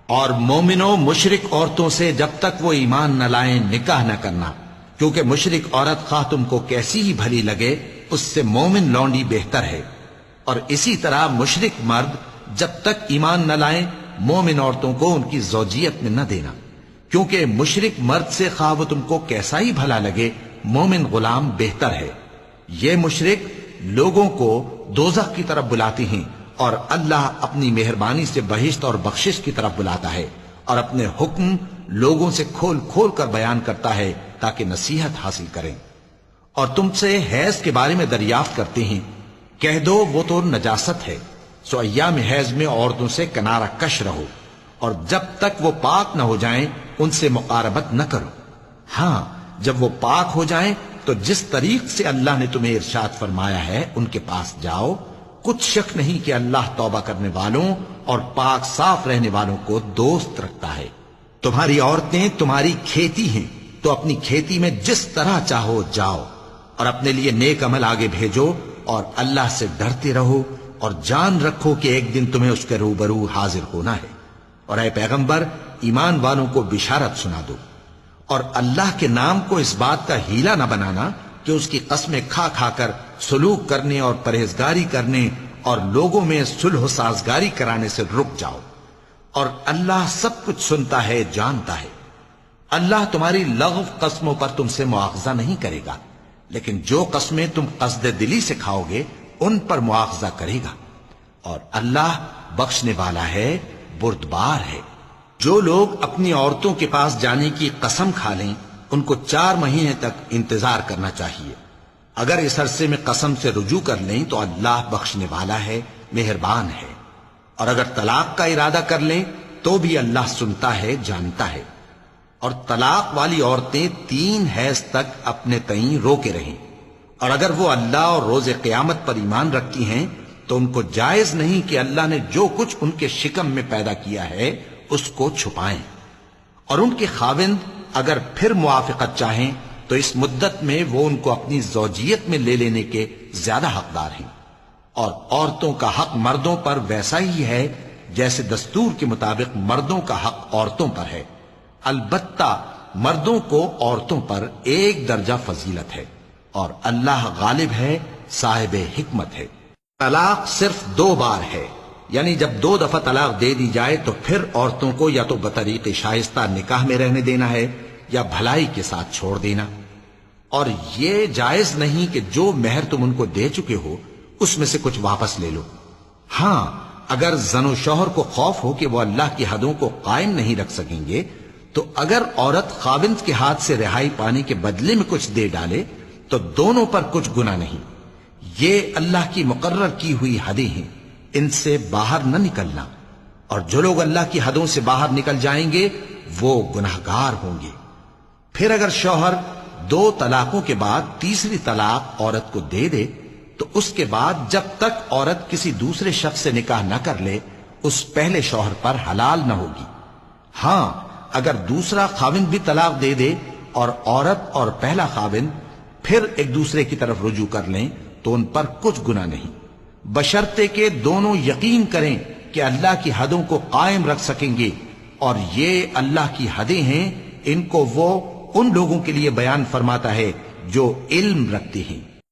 اور مومنوں مشرک عورتوں سے جب تک وہ ایمان نہ لائیں نکاح نہ کرنا، کیونکہ مشرک عورت خواہ تم کو کیسی ہی بھلی لگے اس سے مومن لونڈی بہتر ہے، اور اسی طرح مشرک مرد جب تک ایمان نہ لائیں مومن عورتوں کو ان کی زوجیت میں نہ دینا، کیونکہ مشرک مرد سے خواہ وہ تم کو کیسا ہی بھلا لگے مومن غلام بہتر ہے۔ یہ مشرک لوگوں کو دوزخ کی طرف بلاتے ہیں، اور اللہ اپنی مہربانی سے بہشت اور بخشش کی طرف بلاتا ہے، اور اپنے حکم لوگوں سے کھول کھول کر بیان کرتا ہے تاکہ نصیحت حاصل کریں۔ اور تم سے حیض کے بارے میں دریافت کرتے ہیں، کہہ دو وہ تو نجاست ہے، سو ایام حیض میں عورتوں سے کنارہ کش رہو، اور جب تک وہ پاک نہ ہو جائیں ان سے مقاربت نہ کرو۔ ہاں جب وہ پاک ہو جائیں تو جس طریق سے اللہ نے تمہیں ارشاد فرمایا ہے ان کے پاس جاؤ، کچھ شک نہیں کہ اللہ توبہ کرنے والوں اور پاک صاف رہنے والوں کو دوست رکھتا ہے۔ تمہاری عورتیں تمہاری کھیتی ہیں، تو اپنی کھیتی میں جس طرح چاہو جاؤ، اور اپنے لیے نیک عمل آگے بھیجو، اور اللہ سے ڈرتے رہو، اور جان رکھو کہ ایک دن تمہیں اس کے روبرو حاضر ہونا ہے۔ اور اے پیغمبر ایمان والوں کو بشارت سنا دو، اور اللہ کے نام کو اس بات کا ہیلا نہ بنانا کہ اس کی قسمیں کھا کھا کر سلوک کرنے اور پرہیزگاری کرنے اور لوگوں میں صلح و سازگاری کرانے سے رک جاؤ، اور اللہ سب کچھ سنتا ہے جانتا ہے۔ اللہ تمہاری لغو قسموں پر تم سے مواخذہ نہیں کرے گا، لیکن جو قسمیں تم قصد دلی سے کھاؤ گے ان پر مواخذہ کرے گا، اور اللہ بخشنے والا ہے بردبار ہے۔ جو لوگ اپنی عورتوں کے پاس جانے کی قسم کھا لیں ان کو 4 مہینے تک انتظار کرنا چاہیے۔ اگر اس عرصے میں قسم سے رجوع کر لیں تو اللہ بخشنے والا ہے، مہربان ہے، اور اگر طلاق کا ارادہ کر لیں تو بھی اللہ سنتا ہے جانتا ہے۔ اور طلاق والی عورتیں 3 حیض تک اپنے تئیں روکے رہیں، اور اگر وہ اللہ اور روز قیامت پر ایمان رکھتی ہیں تو ان کو جائز نہیں کہ اللہ نے جو کچھ ان کے شکم میں پیدا کیا ہے اس کو چھپائیں، اور ان کے خاوند اگر پھر موافقت چاہیں تو اس مدت میں وہ ان کو اپنی زوجیت میں لے لینے کے زیادہ حقدار ہیں۔ اور عورتوں کا حق مردوں پر ویسا ہی ہے جیسے دستور کے مطابق مردوں کا حق عورتوں پر ہے، البتہ مردوں کو عورتوں پر 1 درجہ فضیلت ہے، اور اللہ غالب ہے، صاحب حکمت ہے۔ طلاق صرف 2 بار ہے، یعنی جب 2 دفعہ طلاق دے دی جائے تو پھر عورتوں کو یا تو بطریق شائستہ نکاح میں رہنے دینا ہے یا بھلائی کے ساتھ چھوڑ دینا، اور یہ جائز نہیں کہ جو مہر تم ان کو دے چکے ہو اس میں سے کچھ واپس لے لو۔ ہاں اگر زن و شوہر کو خوف ہو کہ وہ اللہ کی حدوں کو قائم نہیں رکھ سکیں گے تو اگر عورت خاوند کے ہاتھ سے رہائی پانے کے بدلے میں کچھ دے ڈالے تو دونوں پر کچھ گناہ نہیں۔ یہ اللہ کی مقرر کی ہوئی حدیں ہیں، ان سے باہر نہ نکلنا، اور جو لوگ اللہ کی حدوں سے باہر نکل جائیں گے وہ گناہگار ہوں گے۔ پھر اگر شوہر 2 طلاقوں کے بعد تیسری طلاق عورت کو دے دے تو اس کے بعد جب تک عورت کسی دوسرے شخص سے نکاح نہ کر لے اس پہلے شوہر پر حلال نہ ہوگی۔ ہاں اگر دوسرا خاوند بھی طلاق دے دے اور عورت اور پہلا خاوند پھر ایک دوسرے کی طرف رجوع کر لیں تو ان پر کچھ گناہ نہیں، بشرطے کہ دونوں یقین کریں کہ اللہ کی حدوں کو قائم رکھ سکیں گے، اور یہ اللہ کی حدیں ہیں، ان کو وہ ان لوگوں کے لیے بیان فرماتا ہے جو علم رکھتے ہیں۔